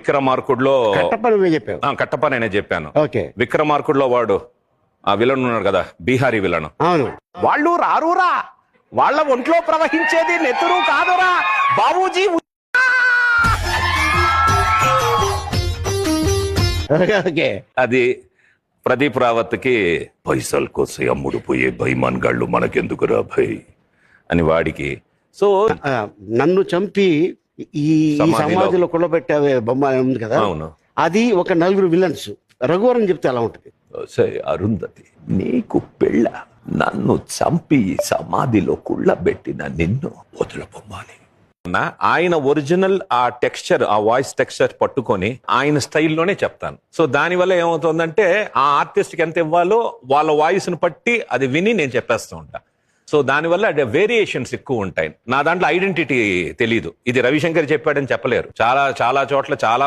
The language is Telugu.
విక్రమార్కుడులో కట్టప్ప నువ్వే చెప్పావు. కట్టప్ప నేనే చెప్పాను. ఓకే. విక్రమార్కుడులో వాడు ఆ విలన్ ఉన్నాడు కదా, బీహారీ విలన్. అవును. వాళ్ళు రారురా, వాళ్ళ ఒంట్లో ప్రవహించేది నెత్తురు కాదురా బాబూజీ. ఓకే. అది ప్రదీప్ రావత్ కి పైసల్ కోసం అమ్ముడు పోయే బైమాన్ గాళ్ళు మనకెందుకురా భయ్ అని వాడికి. సో నన్ను చంపి ఈ సమాధిలో కొల్లబెట్టావే బొమ్మ ఉంది కదా, అవును, అది ఒక నలుగురు విలన్స్. రఘువరన్ చెప్తే అలా ఉంటుంది. అరుంధతి నీకు పెళ్ళ, నన్ను చంపి సమాధిలో కుళ్ళబెట్టిన నిన్ను వదిలిపోమ్మాలి. ఆయన ఒరిజినల్ ఆ టెక్స్చర్, ఆ వాయిస్ టెక్స్చర్ పట్టుకొని ఆయన స్టైల్లోనే చెప్తాను. సో దానివల్ల ఏమవుతుందంటే ఆ ఆర్టిస్ట్కి ఎంత ఇవ్వాలో వాళ్ళ వాయిస్ ని బట్టి అది విని నేను చెప్పేస్తూ ఉంటా. సో దానివల్ల వేరియేషన్స్ ఎక్కువ ఉంటాయి. నా దాంట్లో ఐడెంటిటీ తెలీదు. ఇది రవిశంకర్ చెప్పాడని చెప్పలేరు. చాలా చాలా చోట్ల చాలా